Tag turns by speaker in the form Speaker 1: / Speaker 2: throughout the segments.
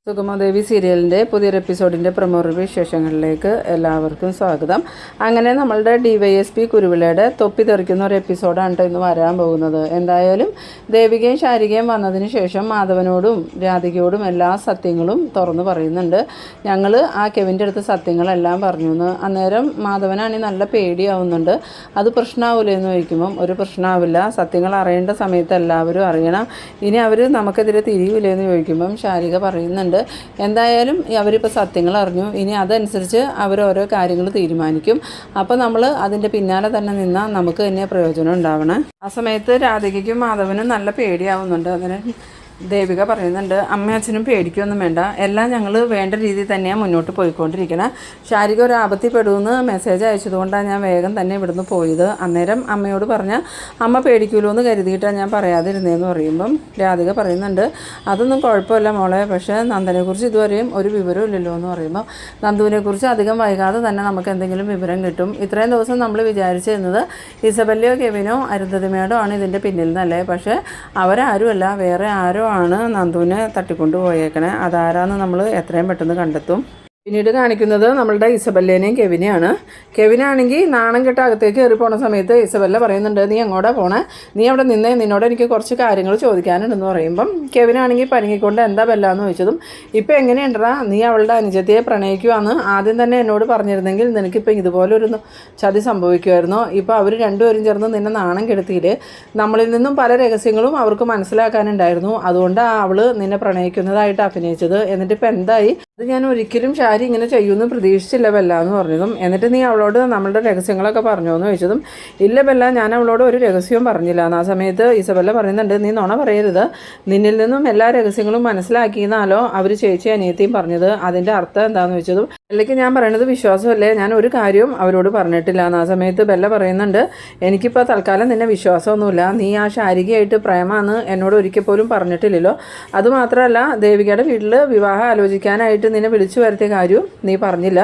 Speaker 1: സുഗമദേവി സീരിയലിൻ്റെ പുതിയൊരു എപ്പിസോഡിൻ്റെ promo review വിശേഷങ്ങളിലേക്ക് എല്ലാവർക്കും സ്വാഗതം. അങ്ങനെ നമ്മളുടെ DYSP കുരുവിളയുടെ തൊപ്പി തെറിക്കുന്ന ഒരു എപ്പിസോഡാണ് ഇന്ന് വരാൻ പോകുന്നത്. എന്തായാലും ദേവികയും ശാരികയും വന്നതിന് ശേഷം മാധവനോടും രാധികയോടും എല്ലാ സത്യങ്ങളും തുറന്നു പറയുന്നുണ്ട്. ഞങ്ങൾ ആ കെവിൻ്റെ അടുത്ത് സത്യങ്ങളെല്ലാം പറഞ്ഞു എന്ന്. അന്നേരം മാധവനാണെങ്കിൽ നല്ല പേടിയാവുന്നുണ്ട്. അത് പ്രശ്നമാവില്ലെന്ന് ചോദിക്കുമ്പം ഒരു പ്രശ്നമാവില്ല, സത്യങ്ങൾ അറിയേണ്ട സമയത്ത് എല്ലാവരും അറിയണം, ഇനി അവർ നമുക്കെതിരെ തിരിയില്ലെന്ന് ചോദിക്കുമ്പം ശാരിക പറയുന്നുണ്ട് എന്തായാലും അവരിപ്പോൾ സത്യങ്ങൾ അറിഞ്ഞു, ഇനി അതനുസരിച്ച് അവർ ഓരോ കാര്യങ്ങൾ തീരുമാനിക്കും. അപ്പോൾ നമ്മൾ അതിൻ്റെ പിന്നാലെ തന്നെ നിന്നാൽ നമുക്ക് തന്നെ പ്രയോജനം ഉണ്ടാവണം. ആ സമയത്ത് രാധികയ്ക്കും മാധവനും നല്ല പേടിയാവുന്നുണ്ട്. അങ്ങനെ ദേവിക പറയുന്നുണ്ട് അമ്മയും അച്ഛനും പേടിക്കൊന്നും വേണ്ട, എല്ലാം ഞങ്ങൾ വേണ്ട രീതിയിൽ തന്നെയാണ് മുന്നോട്ട് പോയിക്കൊണ്ടിരിക്കണം. ശാരിക ഒരു ആപത്തിപ്പെടുമെന്ന് മെസ്സേജ് അയച്ചതുകൊണ്ടാണ് ഞാൻ വേഗം തന്നെ ഇവിടുന്ന് പോയത്. അന്നേരം അമ്മയോട് പറഞ്ഞാൽ അമ്മ പേടിക്കുമല്ലോ എന്ന് കരുതിയിട്ടാണ് ഞാൻ പറയാതിരുന്നതെന്ന് പറയുമ്പം രാധിക പറയുന്നുണ്ട് അതൊന്നും കുഴപ്പമില്ല മോളെ, പക്ഷേ നന്ദനെക്കുറിച്ച് ഇതുവരെയും ഒരു വിവരവും ഇല്ലല്ലോ എന്ന് പറയുമ്പോൾ നന്ദുവിനെക്കുറിച്ച് അധികം വൈകാതെ തന്നെ നമുക്ക് എന്തെങ്കിലും വിവരം കിട്ടും. ഇത്രയും ദിവസം നമ്മൾ വിചാരിച്ചിരുന്നത് ഇസബല്ലയോ കെവിനോ അരുന്ധതിമേടോ ആണ് ഇതിൻ്റെ പിന്നിൽ നിന്നല്ലേ, പക്ഷേ അവരാരുമല്ല, വേറെ ആരോ ആണ് നന്ദുവിനെ തട്ടിക്കൊണ്ടു പോയേക്കണേ. അതാരാന്ന് നമ്മൾ എത്രയും പെട്ടെന്ന് കണ്ടെത്തും. പിന്നീട് കാണിക്കുന്നത് നമ്മളുടെ ഇസബല്ലേനെയും കെവിനെയാണ്. കെവിനാണെങ്കിൽ നാണം കെട്ട അകത്തേക്ക് കയറി പോണ സമയത്ത് ഇസബല്ല പറയുന്നുണ്ട് നീ എങ്ങോട്ടാ പോണേ, നീ അവിടെ നിന്നേ, നിന്നോട് എനിക്ക് കുറച്ച് കാര്യങ്ങൾ ചോദിക്കാനുണ്ടെന്ന് പറയുമ്പം കെവിനാണെങ്കിൽ പരുങ്ങിക്കൊണ്ട് എന്താ ബെല്ലാന്ന് ചോദിച്ചതും ഇപ്പം എങ്ങനെയുണ്ടാ നീ അവളുടെ അനുജത്തിയെ പ്രണയിക്കുവാന്ന് ആദ്യം തന്നെ എന്നോട് പറഞ്ഞിരുന്നെങ്കിൽ നിനക്കിപ്പം ഇതുപോലൊരു ചതി സംഭവിക്കുമായിരുന്നോ, ഇപ്പോൾ അവർ രണ്ടുപേരും ചേർന്ന് നിന്നെ നാണം കെടുത്തിയില്ലേ, നമ്മളിൽ നിന്നും പല രഹസ്യങ്ങളും അവർക്ക് മനസ്സിലാക്കാനുണ്ടായിരുന്നു, അതുകൊണ്ടാണ് അവൾ നിന്നെ പ്രണയിക്കുന്നതായിട്ട് അഭിനയിച്ചത്, എന്നിട്ട് ഇപ്പം എന്തായി, അത് ഞാൻ ഒരിക്കലും ശാരി ഇങ്ങനെ ചെയ്യുമെന്ന് പ്രതീക്ഷിച്ചില്ല ബെല്ല എന്ന് പറഞ്ഞതും എന്നിട്ട് നീ അവളോട് നമ്മളുടെ രഹസ്യങ്ങളൊക്കെ പറഞ്ഞോ എന്ന് ചോദിച്ചതും ഇല്ല ബെല്ല, ഞാൻ അവളോട് ഒരു രഹസ്യവും പറഞ്ഞില്ല. ആ സമയത്ത് ഇസബല്ല പറയുന്നുണ്ട് നീ നുണ പറയരുത്, നിന്നിൽ നിന്നും എല്ലാ രഹസ്യങ്ങളും മനസ്സിലാക്കിയെന്നാലോ അവർ ചേച്ചി അനിയത്തിയും പറഞ്ഞത്, അതിൻ്റെ അർത്ഥം എന്താണെന്ന് ചോദിച്ചതും ബെല്ലയ്ക്ക് ഞാൻ പറയണത് വിശ്വാസമല്ലേ, ഞാൻ ഒരു കാര്യവും അവരോട് പറഞ്ഞിട്ടില്ല. ആ സമയത്ത് ബെല്ല പറയുന്നുണ്ട് എനിക്കിപ്പോൾ തൽക്കാലം നിന്നെ വിശ്വാസമൊന്നുമില്ല, നീ ആ ശാരികയായിട്ട് പ്രേമാന്ന് എന്നോട് ഒരിക്കൽ പോലും പറഞ്ഞിട്ടില്ലല്ലോ, അതുമാത്രമല്ല ദേവികയുടെ വീട്ടിൽ വിവാഹം ആലോചിക്കാനായിട്ട് നിന്നെ വിളിച്ചു വരുത്തിയ കാര്യവും നീ പറഞ്ഞില്ല,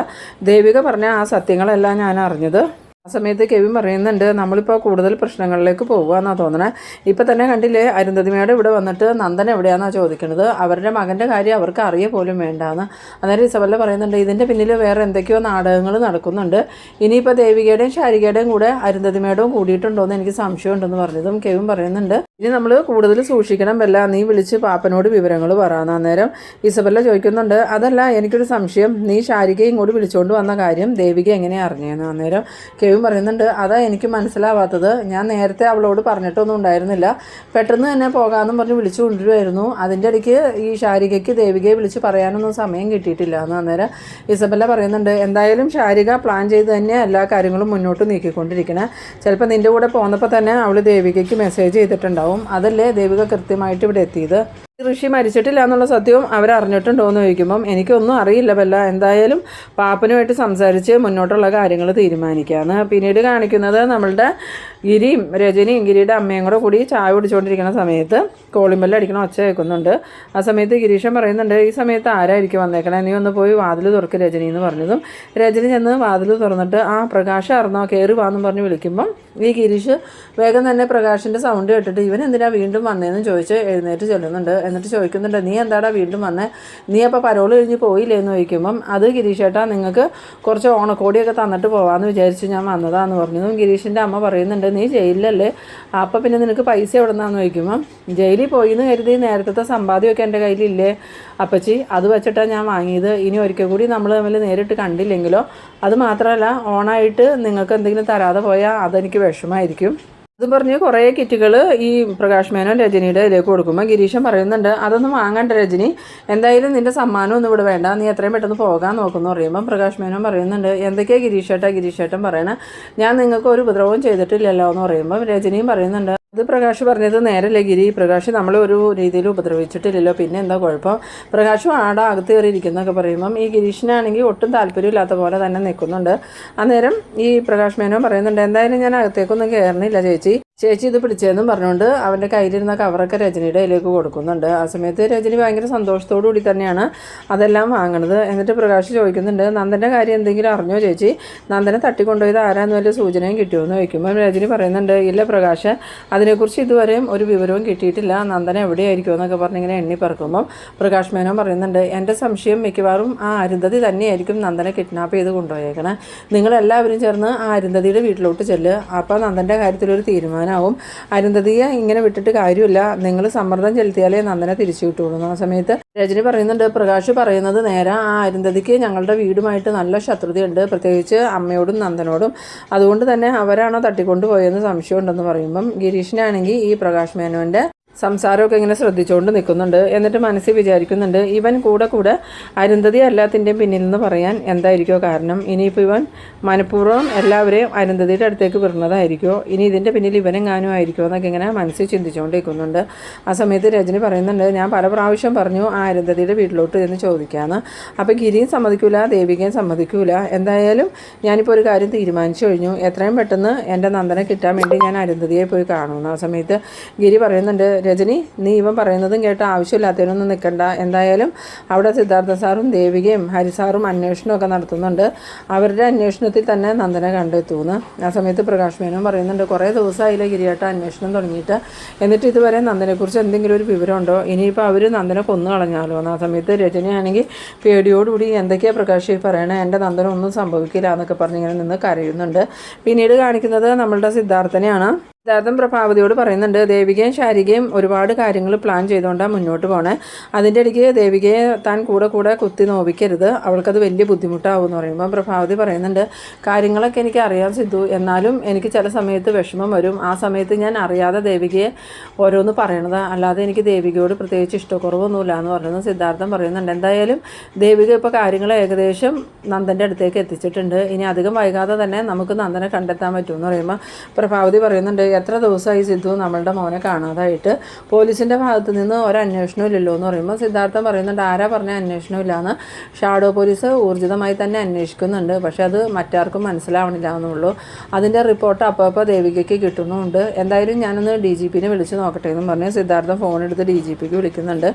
Speaker 1: ദേവിക പറഞ്ഞ ആ സത്യങ്ങളെല്ലാം ഞാൻ അറിഞ്ഞത്. ആ സമയത്ത് കെവിൻ പറയുന്നുണ്ട് നമ്മളിപ്പോൾ കൂടുതൽ പ്രശ്നങ്ങളിലേക്ക് പോകുകയെന്നാണ് തോന്നണേ, ഇപ്പം തന്നെ കണ്ടില്ലേ അരുന്ധതിമയുടെ ഇവിടെ വന്നിട്ട് നന്ദൻ എവിടെയാണെന്നാണ് ചോദിക്കുന്നത്, അവരുടെ മകൻ്റെ കാര്യം അവർക്ക് അറിയ പോലും വേണ്ടാന്ന്. അന്നേരം ഇസബല്ല പറയുന്നുണ്ട് ഇതിൻ്റെ പിന്നിൽ വേറെ എന്തൊക്കെയോ നാടകങ്ങൾ നടക്കുന്നുണ്ട്, ഇനിയിപ്പോൾ ദേവികയുടെയും ശാരികയുടെയും കൂടെ അരുന്ധതിമയുടെയും കൂടിയിട്ടുണ്ടോ എന്ന് എനിക്ക് സംശയമുണ്ടെന്ന് പറഞ്ഞതും കെവിൻ പറയുന്നുണ്ട് ഇനി നമ്മൾ കൂടുതൽ സൂക്ഷിക്കണം ബെല്ല, നീ വിളിച്ച് പാപ്പനോട് വിവരങ്ങൾ പറയാമെന്ന്. അന്നേരം ഇസബല്ല ചോദിക്കുന്നുണ്ട് അതല്ല എനിക്കൊരു സംശയം, നീ ശാരികയെ ഇങ്ങോട്ട് വിളിച്ചുകൊണ്ട് വന്ന കാര്യം ദേവിക എങ്ങനെയാണ് അറിഞ്ഞതെന്ന്. അന്നേരം കെവിൻ പറയുന്നുണ്ട് അതാ എനിക്ക് മനസ്സിലാവാത്തത്, ഞാൻ നേരത്തെ അവളോട് പറഞ്ഞിട്ടൊന്നും ഉണ്ടായിരുന്നില്ല, പെട്ടെന്ന് തന്നെ പോകാമെന്നും പറഞ്ഞ് വിളിച്ചു കൊണ്ടുവരുമായിരുന്നു, അതിൻ്റെ ഇടയ്ക്ക് ഈ ശാരികയ്ക്ക് ദേവികയെ വിളിച്ച് പറയാനൊന്നും സമയം കിട്ടിയിട്ടില്ല എന്ന്. അന്നേരം ഇസബല്ല പറയുന്നുണ്ട് എന്തായാലും ശാരിക പ്ലാൻ ചെയ്ത് തന്നെ എല്ലാ കാര്യങ്ങളും മുന്നോട്ട് നീക്കിക്കൊണ്ടിരിക്കണേ, ചിലപ്പോൾ നിൻ്റെ കൂടെ പോന്നപ്പോൾ തന്നെ അവൾ ദേവികയ്ക്ക് മെസ്സേജ് ചെയ്തിട്ടുണ്ടാവും, അതല്ലേ ദേവിക കൃത്യമായിട്ട് ഇവിടെ എത്തിയത്. ഋഷി മരിച്ചിട്ടില്ല എന്നുള്ള സത്യവും അവരറിഞ്ഞിട്ടുണ്ടോ എന്ന് ചോദിക്കുമ്പം എനിക്കൊന്നും അറിയില്ല ബെല്ല, എന്തായാലും പാപ്പനുമായിട്ട് സംസാരിച്ച് മുന്നോട്ടുള്ള കാര്യങ്ങൾ തീരുമാനിക്കാമെന്ന്. പിന്നീട് കാണിക്കുന്നത് നമ്മളുടെ ഗിരിയും രജനിയും ഗിരിയുടെ അമ്മയും കൂടി ചായ കുടിച്ചുകൊണ്ടിരിക്കുന്ന സമയത്ത് കോളിമ്പെല്ല് അടിക്കണ ഒച്ച കേൾക്കുന്നുണ്ട്. ആ സമയത്ത് ഗിരീഷൻ പറയുന്നുണ്ട് ഈ സമയത്ത് ആരായിരിക്കും വന്നേക്കണേ, നീ ഒന്ന് പോയി വാതിൽ തുറക്ക് രജനി എന്ന് പറഞ്ഞതും രജനി ചെന്ന് വാതിൽ തുറന്നിട്ട് ആ പ്രകാശ് അറിഞ്ഞോ കയറി വാന്നും പറഞ്ഞ് വിളിക്കുമ്പം ഈ ഗിരീഷ് വേഗം തന്നെ പ്രകാശിൻ്റെ സൗണ്ട് കേട്ടിട്ട് ഇവൻ എന്തിനാ വീണ്ടും വന്നതെന്ന് ചോദിച്ച് എഴുന്നേറ്റ് ചെല്ലുന്നുണ്ട്. എന്നിട്ട് ചോദിക്കുന്നുണ്ട് നീ എന്താടാ വീണ്ടും വന്നേ, നീ അപ്പോൾ പരോൾ കഴിഞ്ഞ് പോയില്ലേ എന്ന് ചോദിക്കുമ്പം അത് ഗിരീഷേട്ടാ നിങ്ങൾക്ക് കുറച്ച് ഓണക്കോടിയൊക്കെ തന്നിട്ട് പോകാമെന്ന് വിചാരിച്ച് ഞാൻ വന്നതാന്ന് പറഞ്ഞതും ഗിരീഷിൻ്റെ അമ്മ പറയുന്നുണ്ട് നീ ജയിലിലല്ലേ, അപ്പം പിന്നെ നിനക്ക് പൈസ എവിടെ നിന്നാന്ന് ചോദിക്കുമ്പം ജയിലിൽ പോയി എന്ന് കരുതി നേരത്തെ സമ്പാദ്യമൊക്കെ എൻ്റെ കയ്യിലില്ലേ അപ്പച്ചി, അത് വെച്ചിട്ടാണ് ഞാൻ വാങ്ങിയത്, ഇനി ഒരിക്കൽ കൂടി നമ്മൾ തമ്മിൽ നേരിട്ട് കണ്ടില്ലെങ്കിലോ, അത് മാത്രമല്ല ഓണായിട്ട് നിങ്ങൾക്ക് എന്തെങ്കിലും തരാതെ പോയാൽ അതെനിക്ക് വിഷമമായിരിക്കും. അതും പറഞ്ഞ് കുറേ കിറ്റുകൾ ഈ പ്രകാശ് മേനോൻ രജനിയുടെ ഇതിലേക്ക് കൊടുക്കുമ്പോൾ ഗിരീഷൻ പറയുന്നുണ്ട് അതൊന്നും വാങ്ങണ്ട രജനി, എന്തായാലും നിൻ്റെ സമ്മാനം ഒന്നും ഇവിടെ വേണ്ട, നീ എത്രയും പെട്ടെന്ന് പോകാൻ നോക്കുമെന്ന് പറയുമ്പം പ്രകാശ് മേനോൻ പറയുന്നുണ്ട് എന്തൊക്കെയാണ് ഗിരീഷേട്ടൻ പറയണേ, ഞാൻ നിങ്ങൾക്ക് ഒരു ഉപദ്രവവും ചെയ്തിട്ടില്ലല്ലോ എന്ന് പറയുമ്പം രജനിയും പറയുന്നുണ്ട് അത് പ്രകാശ് പറഞ്ഞത് നേരല്ലേ ഗിരി, പ്രകാശ് നമ്മൾ ഒരു രീതിയിൽ ഉപദ്രവിച്ചിട്ടില്ലല്ലോ, പിന്നെ എന്താ കുഴപ്പം, പ്രകാശും ആടെ അകത്ത് കയറിയിരിക്കുന്നൊക്കെ പറയുമ്പം ഈ ഗിരീഷിനാണെങ്കിൽ ഒട്ടും താല്പര്യമില്ലാത്ത പോലെ തന്നെ നിൽക്കുന്നുണ്ട്. അന്നേരം ഈ പ്രകാശ് മേനോൻ പറയുന്നുണ്ട് എന്തായാലും ഞാൻ അകത്തേക്കൊന്നും കയറണില്ല ചേച്ചി, ചേച്ചി ഇത് പിടിച്ചതെന്നും പറഞ്ഞുകൊണ്ട് അവൻ്റെ കയ്യിലിരുന്ന കവറൊക്കെ രജനിയുടെ കയ്യിലേക്ക് കൊടുക്കുന്നുണ്ട്. ആ സമയത്ത് രജനി ഭയങ്കര സന്തോഷത്തോടു കൂടി തന്നെയാണ് അതെല്ലാം വാങ്ങണത്. എന്നിട്ട് പ്രകാശ് ചോദിക്കുന്നുണ്ട്, നന്ദൻ്റെ കാര്യം എന്തെങ്കിലും അറിഞ്ഞോ ചേച്ചി? നന്ദനെ തട്ടിക്കൊണ്ടുപോയത് ആരാന്ന് വല്ല സൂചനയും കിട്ടുമെന്ന് ചോദിക്കുമ്പോൾ രജനി പറയുന്നുണ്ട്, ഇല്ല പ്രകാശ്, അതിനെക്കുറിച്ച് ഇതുവരെയും ഒരു വിവരവും കിട്ടിയിട്ടില്ല, നന്ദൻ എവിടെയായിരിക്കും എന്നൊക്കെ പറഞ്ഞിങ്ങനെ എണ്ണി പറക്കുമ്പം പ്രകാശ് മേനോൻ പറയുന്നുണ്ട്, എൻ്റെ സംശയം മിക്കവാറും ആ അരുന്ധതി തന്നെയായിരിക്കും നന്ദനെ കിഡ്നാപ്പ് ചെയ്ത് കൊണ്ടുപോയേക്കണം. നിങ്ങളെല്ലാവരും ചേർന്ന് ആ അരുന്ധതിയുടെ വീട്ടിലോട്ട് ചെല്ലുക. അപ്പോൾ നന്ദൻ്റെ കാര്യത്തിലൊരു തീരുമാനം വും അരുന്ധതിയെ ഇങ്ങനെ വിട്ടിട്ട് കാര്യമില്ല, നിങ്ങൾ സമ്മർദ്ദം ചെലുത്തിയാലേ നന്ദനെ തിരിച്ചു കിട്ടുള്ളൂ. ആ സമയത്ത് രജനി പറയുന്നുണ്ട്, പ്രകാശ് പറയുന്നത് നേരെ, ആ അരുന്ധതിക്ക് ഞങ്ങളുടെ വീടുമായിട്ട് നല്ല ശത്രുതയുണ്ട്, പ്രത്യേകിച്ച് അമ്മയോടും നന്ദനോടും. അതുകൊണ്ട് തന്നെ അവരാണോ തട്ടിക്കൊണ്ടുപോയെന്ന് സംശയമുണ്ടെന്ന് പറയുമ്പം ഗിരീഷിനാണെങ്കിൽ ഈ പ്രകാശ് മേനോൻ്റെ സംസാരമൊക്കെ ഇങ്ങനെ ശ്രദ്ധിച്ചുകൊണ്ട് നിൽക്കുന്നുണ്ട്. എന്നിട്ട് മനസ്സിൽ വിചാരിക്കുന്നുണ്ട്, ഇവൻ കൂടെ അരുന്ധതി എല്ലാത്തിൻ്റെയും പിന്നിൽ നിന്ന് പറയാൻ എന്തായിരിക്കുമോ കാരണം? ഇനിയിപ്പോൾ ഇവൻ മനഃപൂർവ്വം എല്ലാവരെയും അരുന്ധതിയുടെ അടുത്തേക്ക് വിടുന്നതായിരിക്കുമോ? ഇനി ഇതിൻ്റെ പിന്നിൽ ഇവനെങ്ങാനും ആയിരിക്കുമോ എന്നൊക്കെ ഇങ്ങനെ മനസ്സിൽ ചിന്തിച്ചുകൊണ്ടിരിക്കുന്നുണ്ട്. ആ സമയത്ത് രജനി പറയുന്നുണ്ട്, ഞാൻ പല പ്രാവശ്യം പറഞ്ഞു ആ അരുന്ധതിയുടെ വീട്ടിലോട്ട് എന്ന് ചോദിക്കാമെന്ന്. അപ്പോൾ ഗിരിയും സമ്മതിക്കില്ല, ദേവികയും സമ്മതിക്കില്ല. എന്തായാലും ഞാനിപ്പോൾ ഒരു കാര്യം തീരുമാനിച്ചു കഴിഞ്ഞു, എത്രയും പെട്ടെന്ന് എൻ്റെ നന്ദനെ കിട്ടാൻ വേണ്ടി ഞാൻ അരുന്ധതിയെ പോയി കാണുമെന്ന്. ആ സമയത്ത് ഗിരി പറയുന്നുണ്ട്, രജനി, നീ ഇവൻ പറയുന്നതും കേട്ട് ആവശ്യമില്ലാത്തതിനൊന്നും നിൽക്കണ്ട. എന്തായാലും അവിടെ സിദ്ധാർത്ഥ സാറും ദേവികയും ഹരിസാറും അന്വേഷണമൊക്കെ നടത്തുന്നുണ്ട്. അവരുടെ അന്വേഷണത്തിൽ തന്നെ നന്ദനെ കണ്ടെത്തുമെന്ന്. ആ സമയത്ത് പ്രകാശ് മേനോൻ പറയുന്നുണ്ട്, കുറേ ദിവസമായില്ലേ ഗിരിയേട്ട അന്വേഷണം തുടങ്ങിയിട്ട്, എന്നിട്ട് ഇതുവരെ നന്ദനെക്കുറിച്ച് എന്തെങ്കിലും ഒരു വിവരമുണ്ടോ? ഇനിയിപ്പോൾ അവർ നന്ദനെ കൊന്നു കളഞ്ഞാലോ എന്ന്. ആ സമയത്ത് രജനിയാണെങ്കിൽ പേടിയോടുകൂടി എന്തൊക്കെയാണ് പ്രകാശ് പറയണേ, എൻ്റെ നന്ദനൊന്നും സംഭവിക്കില്ല എന്നൊക്കെ പറഞ്ഞിങ്ങനെ നിന്ന് കരയുന്നുണ്ട്. പിന്നീട് കാണിക്കുന്നത് നമ്മളുടെ സിദ്ധാർത്ഥനെയാണ്. സിദ്ധാർത്ഥൻ പ്രഭാവതിയോട് പറയുന്നുണ്ട്, ദേവികയും ശാരികയും ഒരുപാട് കാര്യങ്ങൾ പ്ലാൻ ചെയ്തുകൊണ്ടാണ് മുന്നോട്ട് പോണേ. അതിൻ്റെ ഇടയ്ക്ക് ദേവികയെ താൻ കൂടെ കുത്തി നോവിക്കരുത്, അവൾക്കത് വലിയ ബുദ്ധിമുട്ടാവും എന്ന് പറയുമ്പോൾ പ്രഭാവതി പറയുന്നുണ്ട്, കാര്യങ്ങളൊക്കെ എനിക്ക് അറിയാൻ സിദ്ധു, എന്നാലും എനിക്ക് ചില സമയത്ത് വിഷമം വരും. ആ സമയത്ത് ഞാൻ അറിയാതെ ദേവികയെ ഓരോന്ന് പറയണത്, അല്ലാതെ എനിക്ക് ദേവികയോട് പ്രത്യേകിച്ച് ഇഷ്ടക്കുറവൊന്നുമില്ല എന്ന് പറയുന്നത് സിദ്ധാർത്ഥൻ പറയുന്നുണ്ട്. എന്തായാലും ദേവിക ഇപ്പോൾ കാര്യങ്ങൾ ഏകദേശം നന്ദൻ്റെ അടുത്തേക്ക് എത്തിച്ചിട്ടുണ്ട്. ഇനി അധികം വൈകാതെ തന്നെ നമുക്ക് നന്ദനെ കണ്ടെത്താൻ പറ്റുമെന്ന് പറയുമ്പോൾ പ്രഭാവതി പറയുന്നുണ്ട്, എത്ര ദിവസമായി സിദ്ധു നമ്മളുടെ മോനെ കാണാതായിട്ട്? പോലീസിൻ്റെ ഭാഗത്ത് നിന്ന് ഒരു അന്വേഷണവും ഇല്ലല്ലോ എന്ന് പറയുമ്പോൾ സിദ്ധാർത്ഥൻ പറയുന്നുണ്ട്, ആരാ പറഞ്ഞ അന്വേഷണം ഇല്ലയെന്ന്? ഷാഡോ പോലീസ് ഊർജിതമായി തന്നെ അന്വേഷിക്കുന്നുണ്ട്, പക്ഷേ അത് മറ്റാർക്കും മനസ്സിലാവണില്ല എന്നുള്ളൂ. അതിൻ്റെ റിപ്പോർട്ട് അപ്പോൾ ദേവികയ്ക്ക് കിട്ടുന്നുമുണ്ട്. എന്തായാലും ഞാനൊന്ന് DGPനെ വിളിച്ച് നോക്കട്ടെ എന്നും പറഞ്ഞ് സിദ്ധാർത്ഥൻ ഫോൺ എടുത്ത് DGPക്ക് വിളിക്കുന്നുണ്ട്.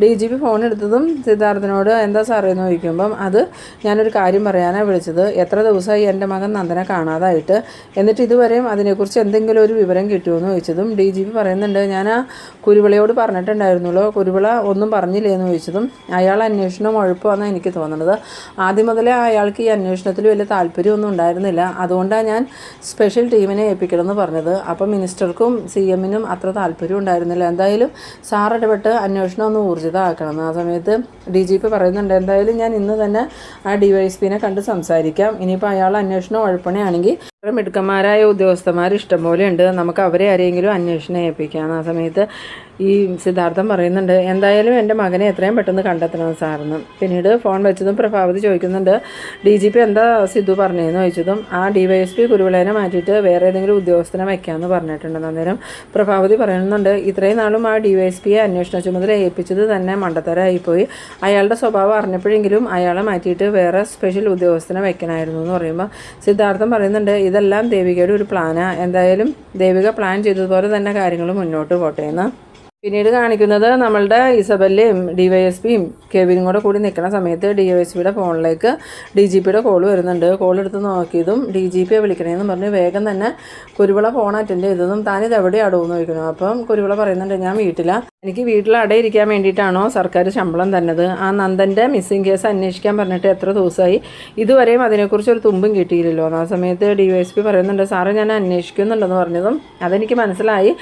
Speaker 1: DGP ഫോൺ എടുത്തതും സിദ്ധാർത്ഥനോട് എന്താ സാറേ എന്ന് ചോദിക്കുമ്പം, അത് ഞാനൊരു കാര്യം പറയാനാണ് വിളിച്ചത്, എത്ര ദിവസമായി എൻ്റെ മകൻ നന്ദനെ കാണാതായിട്ട്, എന്നിട്ട് ഇതുവരെയും അതിനെക്കുറിച്ച് എന്തെങ്കിലും ഒരു വിവരം കിട്ടുമെന്ന് ചോദിച്ചതും DGP പറയുന്നുണ്ട്, ഞാൻ ആ കുരുവിളയോട് പറഞ്ഞിട്ടുണ്ടായിരുന്നല്ലോ, കുരുവിള ഒന്നും പറഞ്ഞില്ലേ എന്ന് ചോദിച്ചതും അയാൾ അന്വേഷണം ഉഴപ്പാണെന്നാണ് എനിക്ക് തോന്നുന്നത്. ആദ്യം മുതലേ അയാൾക്ക് ഈ അന്വേഷണത്തിൽ വലിയ താല്പര്യമൊന്നും ഉണ്ടായിരുന്നില്ല, അതുകൊണ്ടാണ് ഞാൻ സ്പെഷ്യൽ ടീമിനെ ഏൽപ്പിക്കണമെന്ന് പറഞ്ഞത്. അപ്പം മിനിസ്റ്റർക്കും CMനും അത്ര താല്പര്യം ഉണ്ടായിരുന്നില്ല. എന്തായാലും സാർ ഇടപെട്ട് അന്വേഷണം ഒന്ന് ഊർജിതമാക്കണം. ആ സമയത്ത് DGP പറയുന്നുണ്ട്, എന്തായാലും ഞാൻ ഇന്ന് തന്നെ ആ DYSPനെ കണ്ട് സംസാരിക്കാം. ഇനിയിപ്പോൾ അയാൾ അന്വേഷണം ഉഴപ്പണയാണെങ്കിൽ മിടുക്കന്മാരായ ഉദ്യോഗസ്ഥന്മാർ ഇഷ്ടംപോലെ ഉണ്ട്, നമുക്ക് അവരെ ആരെങ്കിലും അന്വേഷണം ഏൽപ്പിക്കാം. ആ സമയത്ത് ഈ സിദ്ധാർത്ഥൻ പറയുന്നുണ്ട്, എന്തായാലും എൻ്റെ മകനെ എത്രയും പെട്ടെന്ന് കണ്ടെത്തണം സാറെന്ന്. പിന്നീട് ഫോൺ വെച്ചതും പ്രഭാവതി ചോദിക്കുന്നുണ്ട്, DGP എന്താ സിദ്ധു പറഞ്ഞതെന്ന് ചോദിച്ചതും ആ DYSP കുരുവിളേനെ മാറ്റിയിട്ട് വേറെ ഏതെങ്കിലും ഉദ്യോഗസ്ഥനെ വയ്ക്കാമെന്ന് പറഞ്ഞിട്ടുണ്ടെന്ന്. അന്നേരം പ്രഭാവതി പറയുന്നുണ്ട്, ഇത്രയും നാളും ആ DYSPയെ അന്വേഷണ ചുമതല ഏൽപ്പിച്ചത് തന്നെ മണ്ടത്തരമായിപ്പോയി, അയാളുടെ സ്വഭാവം അറിഞ്ഞപ്പോഴെങ്കിലും അയാളെ മാറ്റിയിട്ട് വേറെ സ്പെഷ്യൽ ഉദ്യോഗസ്ഥനെ വയ്ക്കണമായിരുന്നു എന്ന് പറയുമ്പോൾ സിദ്ധാർത്ഥൻ പറയുന്നുണ്ട്, ഇതെല്ലാം ദേവികയുടെ ഒരു പ്ലാനാണ്, എന്തായാലും ദേവിക പ്ലാൻ ചെയ്തതുപോലെ തന്നെ കാര്യങ്ങൾ മുന്നോട്ട് പോട്ടെ എന്ന്. പിന്നീട് കാണിക്കുന്നത് നമ്മളുടെ ഇസബല്ലയും DYSPയും കെവിനും കൂടി നിൽക്കുന്ന സമയത്ത് DYSPയുടെ ഫോണിലേക്ക് DGPയുടെ കോൾ വരുന്നുണ്ട്. കോൾ എടുത്ത് നോക്കിയതും DGPയെ വിളിക്കണമെന്ന് പറഞ്ഞ് വേഗം തന്നെ കുരുവിള ഫോൺ അറ്റൻഡ് ചെയ്തതും താനിത് എവിടെയാണോ എന്ന് ചോദിക്കുന്നു. അപ്പം കുരുവിള പറയുന്നുണ്ട്, ഞാൻ വീട്ടിലാണ്, എനിക്ക് വീട്ടിൽ അടയിരിക്കാൻ വേണ്ടിയിട്ടാണോ സർക്കാർ ശമ്പളം തന്നത്? ആ നന്ദൻ്റെ മിസ്സിംഗ് കേസ് അന്വേഷിക്കാൻ പറഞ്ഞിട്ട് എത്ര ദിവസമായി, ഇതുവരെയും അതിനെക്കുറിച്ച് ഒരു തുമ്പും കിട്ടിയില്ലല്ലോ. ആ സമയത്ത് DYSP പറയുന്നുണ്ട്, സാറ് ഞാൻ അന്വേഷിക്കുന്നുണ്ടെന്ന് പറഞ്ഞതും അതെനിക്ക് മനസ്സിലായി,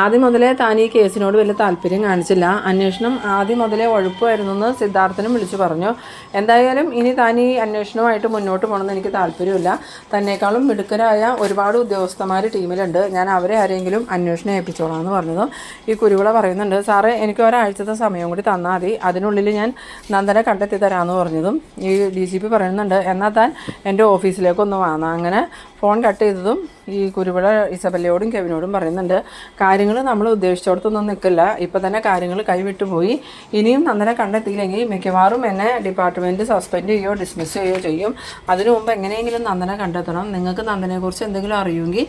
Speaker 1: ആദ്യം മുതലേ താൻ ഈ കേസിനോട് വലിയ താല്പര്യം കാണിച്ചില്ല, അന്വേഷണം ആദ്യം മുതലേ ഉഴപ്പുമായിരുന്നു എന്ന് സിദ്ധാർത്ഥനും വിളിച്ചു പറഞ്ഞു. എന്തായാലും ഇനി താൻ ഈ അന്വേഷണവുമായിട്ട് മുന്നോട്ട് പോകണമെന്ന് എനിക്ക് താല്പര്യമില്ല, തന്നേക്കാളും മിടുക്കരായ ഒരുപാട് ഉദ്യോഗസ്ഥന്മാർ ടീമിലുണ്ട്, ഞാൻ അവരെ ആരെങ്കിലും അന്വേഷണം ഏൽപ്പിച്ചോളാം എന്ന് പറഞ്ഞതും ഈ കുരുവിള പറയുന്നുണ്ട്, സാറേ എനിക്ക് ഒരാഴ്ചത്തെ സമയം കൂടി തന്നാൽ മതി, അതിനുള്ളിൽ ഞാൻ നന്ദനെ കണ്ടെത്തി തരാമെന്ന് പറഞ്ഞതും ഈ DGP പറയുന്നുണ്ട് എന്നാൽ താൻ എൻ്റെ ഓഫീസിലേക്കൊന്ന് വാങ്ങാം. അങ്ങനെ ഫോൺ കട്ട് ചെയ്തതും ഈ കുരുവിള ഇസബല്ലയോടും കെവിനോടും പറയുന്നുണ്ട് കാര്യങ്ങൾ നമ്മൾ ഉദ്ദേശിച്ചിടത്തൊന്നും നിൽക്കില്ല, ഇപ്പം തന്നെ കാര്യങ്ങൾ കൈവിട്ടു പോയി, ഇനിയും നന്ദനെ കണ്ടെത്തിയില്ലെങ്കിൽ മിക്കവാറും എന്നെ ഡിപ്പാർട്ട്മെൻറ്റ് സസ്പെൻഡ് ചെയ്യുകയോ ഡിസ്മിസ് ചെയ്യുകയോ ചെയ്യും. അതിനു മുമ്പ് എങ്ങനെയെങ്കിലും നന്ദനെ കണ്ടെത്തണം, നിങ്ങൾക്ക് നന്ദനെക്കുറിച്ച് എന്തെങ്കിലും അറിയുമെങ്കിൽ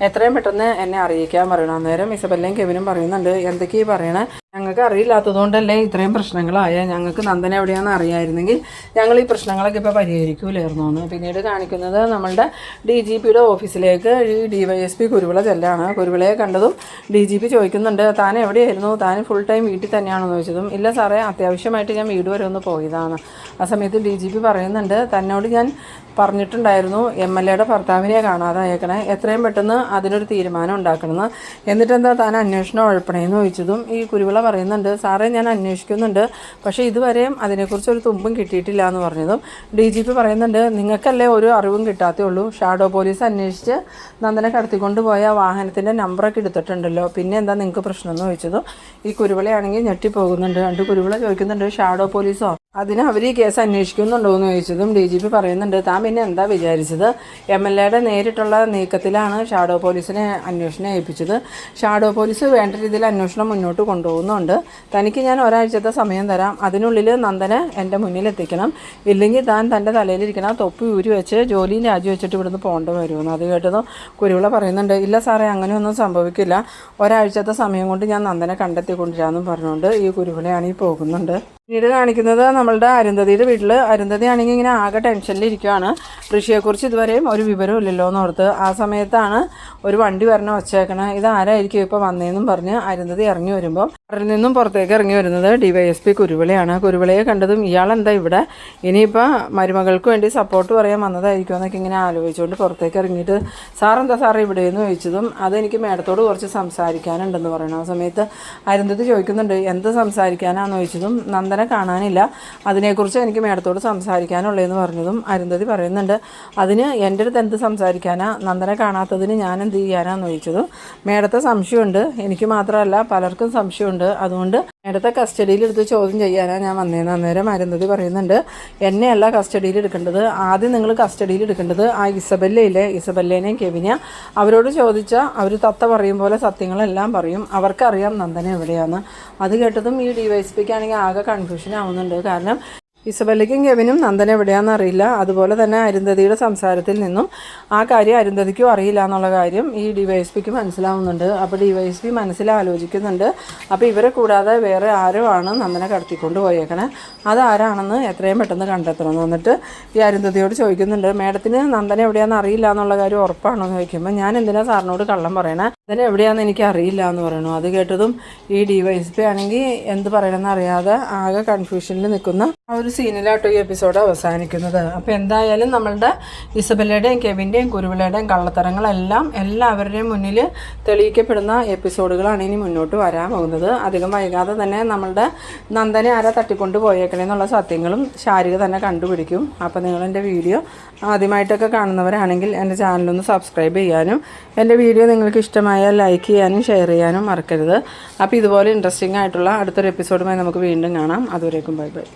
Speaker 1: എത്രയും പെട്ടെന്ന് എന്നെ അറിയിക്കാൻ പറയണം. അന്നേരം ഇസബല്ലയും കെവിനും പറയുന്നുണ്ട് എന്തൊക്കെയാണ് പറയണേ, ഞങ്ങൾക്ക് അറിയില്ലാത്തതുകൊണ്ടല്ലേ ഇത്രയും പ്രശ്നങ്ങളായ, ഞങ്ങൾക്ക് നന്ദന എവിടെയാണെന്ന് അറിയാമായിരുന്നെങ്കിൽ ഞങ്ങൾ ഈ പ്രശ്നങ്ങളൊക്കെ ഇപ്പോൾ പരിഹരിക്കൂലായിരുന്നു എന്ന്. പിന്നീട് കാണിക്കുന്നത് നമ്മളുടെ DGPയുടെ ഓഫീസിലേക്ക് ഈ DYSP കുരുവിള ചെല്ലാണ്. കുരുവിളയെ കണ്ടതും DGP ചോദിക്കുന്നുണ്ട് താൻ എവിടെയായിരുന്നു, താൻ ഫുൾ ടൈം വീട്ടിൽ തന്നെയാണെന്ന് ചോദിച്ചതും ഇല്ല സാറേ അത്യാവശ്യമായിട്ട് ഞാൻ വീട് വരെ ഒന്ന് പോയതാണ്. ആ സമയത്ത് DGP പറയുന്നുണ്ട് തന്നോട് ഞാൻ പറഞ്ഞിട്ടുണ്ടായിരുന്നു MLAയുടെ ഭർത്താവിനെ കാണാതായേക്കണേ, എത്രയും പെട്ടെന്ന് അതിനൊരു തീരുമാനം ഉണ്ടാക്കണമെന്ന്. എന്നിട്ടെന്താ താൻ അന്വേഷണം ഉഴപ്പണേന്ന് ചോദിച്ചതും ഈ കുരുവിള പറയുന്നുണ്ട് സാറേ ഞാൻ അന്വേഷിക്കുന്നുണ്ട്, പക്ഷേ ഇതുവരെയും അതിനെക്കുറിച്ച് ഒരു തുമ്പും കിട്ടിയിട്ടില്ല എന്ന് പറഞ്ഞതും DGP പറയുന്നുണ്ട് നിങ്ങൾക്കല്ലേ ഒരു അറിവും കിട്ടാത്തേ ഉള്ളൂ, ഷാഡോ പോലീസ് അന്വേഷിച്ച് നന്ദനെ കടത്തിക്കൊണ്ട് പോയ വാഹനത്തിൻ്റെ നമ്പറൊക്കെ എടുത്തിട്ടുണ്ടല്ലോ, പിന്നെ എന്താ നിങ്ങൾക്ക് പ്രശ്നം എന്ന് ചോദിച്ചതും ഈ കുരുവിളയാണെങ്കിൽ ഞെട്ടിപ്പോകുന്നുണ്ട്. രണ്ട് കുരുവിള ചോദിക്കുന്നുണ്ട് ഷാഡോ പോലീസോ, അതിന് അവർ ഈ കേസ് അന്വേഷിക്കുന്നുണ്ടോ എന്ന് ചോദിച്ചതും DGP പറയുന്നുണ്ട് താൻ പിന്നെ എന്താ വിചാരിച്ചത്, MLAയുടെ നേരിട്ടുള്ള നീക്കത്തിലാണ് ഷാഡോ പോലീസിനെ അന്വേഷണം ഏൽപ്പിച്ചത്, ഷാഡോ പോലീസ് വേണ്ട രീതിയിൽ അന്വേഷണം മുന്നോട്ട് കൊണ്ടുപോകുന്നുണ്ട്, തനിക്ക് ഞാൻ ഒരാഴ്ചത്തെ സമയം തരാം, അതിനുള്ളിൽ നന്ദനെ എൻ്റെ മുന്നിൽ എത്തിക്കണം, ഇല്ലെങ്കിൽ താൻ തൻ്റെ തലയിലിരിക്കണ തൊപ്പി ഊരി വെച്ച് ജോലിയും രാജിവെച്ചിട്ട് ഇവിടുന്ന് പോകേണ്ടി വരുമെന്ന്. അത് കേട്ടതും കുരുവിള പറയുന്നുണ്ട് ഇല്ല സാറേ അങ്ങനെയൊന്നും സംഭവിക്കില്ല, ഒരാഴ്ചത്തെ സമയം കൊണ്ട് ഞാൻ നന്ദനെ കണ്ടെത്തിക്കൊണ്ടിരാമെന്നും പറഞ്ഞുകൊണ്ട് ഈ കുരുവിളയാണെങ്കിൽ പോകുന്നുണ്ട്. പിന്നീട് കാണിക്കുന്നത് നമ്മളുടെ അരുന്ധതിയുടെ വീട്ടിൽ അരുന്ധതി ആണെങ്കിൽ ഇങ്ങനെ ആകെ ടെൻഷനിലിരിക്കുകയാണ്, ഋഷിയെക്കുറിച്ച് ഇതുവരെയും ഒരു വിവരവും ഇല്ലല്ലോ എന്നോർത്ത്. ആ സമയത്താണ് ഒരു വണ്ടി വരണ വച്ചേക്കണേ, ഇതാരായിരിക്കും ഇപ്പോൾ വന്നതെന്നും പറഞ്ഞ് അരുന്ധതി ഇറങ്ങി വരുമ്പോൾ അവരിൽ നിന്നും പുറത്തേക്ക് ഇറങ്ങി വരുന്നത് DYSP കുരുവിളയാണ്. കുരുവിളയെ കണ്ടതും ഇയാളെന്താ ഇവിടെ, ഇനിയിപ്പോൾ മരുമകൾക്ക് വേണ്ടി സപ്പോർട്ട് പറയാൻ വന്നതായിരിക്കും എന്നൊക്കെ ഇങ്ങനെ ആലോചിച്ചുകൊണ്ട് പുറത്തേക്ക് ഇറങ്ങിയിട്ട് സാറെന്താ സാറേ ഇവിടെയെന്ന് ചോദിച്ചതും അതെനിക്ക് മേഡത്തോട് കുറച്ച് സംസാരിക്കാനുണ്ടെന്ന് പറയണം. ആ സമയത്ത് അരുന്ധതി ചോദിക്കുന്നുണ്ട് എന്ത് സംസാരിക്കാനാണെന്ന് ചോദിച്ചതും നന്ദനെ കാണാനില്ല, അതിനെക്കുറിച്ച് എനിക്ക് മേഡത്തോട് സംസാരിക്കാനുള്ളതെന്ന് പറഞ്ഞതും അരുന്ധതി പറയുന്നുണ്ട് അതിന് എൻ്റെ അടുത്ത് എന്ത് സംസാരിക്കാനാ, നന്ദനെ കാണാത്തതിന് ഞാൻ എന്ത് ചെയ്യാനാന്ന് ചോദിച്ചതും മേഡത്തെ സംശയമുണ്ട്, എനിക്ക് മാത്രമല്ല പലർക്കും സംശയമുണ്ട്, അതുകൊണ്ട് മേഡത്തെ കസ്റ്റഡിയിലെടുത്ത് ചോദ്യം ചെയ്യാനാണ് ഞാൻ വന്നേന്ന്. അന്നേരം അരുന്ധതി പറയുന്നുണ്ട് എന്നെയല്ല കസ്റ്റഡിയിൽ എടുക്കേണ്ടത്, ആദ്യം നിങ്ങൾ കസ്റ്റഡിയിൽ എടുക്കേണ്ടത് ആ ഇസബല്ലേനെയും കെവിനെയും, അവരോട് ചോദിച്ചാൽ അവർ തത്ത പറയും പോലെ സത്യങ്ങളെല്ലാം പറയും, അവർക്കറിയാം നന്ദന എവിടെയാണ്. അത് കേട്ടതും ഈ DYSPക്കാണെങ്കിൽ ആകെ കൺഫ്യൂഷൻ ആവുന്നുണ്ട്, കാരണം ഇസബല്ലയ്ക്കും കെവിനും നന്ദന എവിടെയാണെന്ന് അറിയില്ല, അതുപോലെ തന്നെ അരുന്ധതിയുടെ സംസാരത്തിൽ നിന്നും ആ കാര്യം അരുന്ധതിക്കും അറിയില്ല എന്നുള്ള കാര്യം ഈ DYSPക്ക് മനസ്സിലാവുന്നുണ്ട്. അപ്പോൾ DYSP മനസ്സിലാലോചിക്കുന്നുണ്ട് അപ്പോൾ ഇവരെ കൂടാതെ വേറെ ആരോ ആണ് നന്ദനെ കടത്തിക്കൊണ്ട് പോയേക്കണേ, അതാരാണെന്ന് എത്രയും പെട്ടെന്ന് കണ്ടെത്തണം. എന്നിട്ട് ഈ അരുന്ധതിയോട് ചോദിക്കുന്നുണ്ട് മേഡത്തിന് നന്ദന എവിടെയാണെന്ന് അറിയില്ല എന്നുള്ള കാര്യം ഉറപ്പാണോ എന്ന് ചോദിക്കുമ്പോൾ ഞാൻ എന്തിനാ സാറിനോട് കള്ളം പറയണേ, നന്ദന എവിടെയാണെന്ന് എനിക്ക് അറിയില്ല എന്ന് പറയണു. അത് കേട്ടതും ഈ DYSP ആണെങ്കിൽ എന്ത് പറയണമെന്ന് അറിയാതെ ആകെ കൺഫ്യൂഷനിൽ നിൽക്കുന്ന ആ ഒരു സീനിലാട്ടോ ഈ എപ്പിസോഡ് അവസാനിക്കുന്നത്. അപ്പോൾ എന്തായാലും നമ്മളുടെ ഇസബല്ലയുടെയും കെവിൻ്റെയും കുരുവിളയുടെയും കള്ളത്തരങ്ങളെല്ലാം എല്ലാവരുടെയും മുന്നിൽ തെളിയിക്കപ്പെടുന്ന എപ്പിസോഡുകളാണ് ഇനി മുന്നോട്ട് വരാൻ പോകുന്നത്. അധികം വൈകാതെ തന്നെ നമ്മളുടെ നന്ദനെ ആരാ തട്ടിക്കൊണ്ട് പോയേക്കണേന്നുള്ള സത്യങ്ങളും ശാരിക തന്നെ കണ്ടുപിടിക്കും. അപ്പോൾ നിങ്ങളെൻ്റെ വീഡിയോ ആദ്യമായിട്ടൊക്കെ കാണുന്നവരാണെങ്കിൽ എൻ്റെ ചാനലൊന്ന് സബ്സ്ക്രൈബ് ചെയ്യാനും എൻ്റെ വീഡിയോ നിങ്ങൾക്ക് ഇഷ്ടമായാൽ ലൈക്ക് ചെയ്യാനും ഷെയർ ചെയ്യാനും മറക്കരുത്. അപ്പോൾ ഇതുപോലെ ഇൻട്രസ്റ്റിംഗ് ആയിട്ടുള്ള അടുത്തൊരു എപ്പിസോഡുമായി നമുക്ക് വീണ്ടും കാണാം. അതുവരേക്കും ബൈ ബൈ.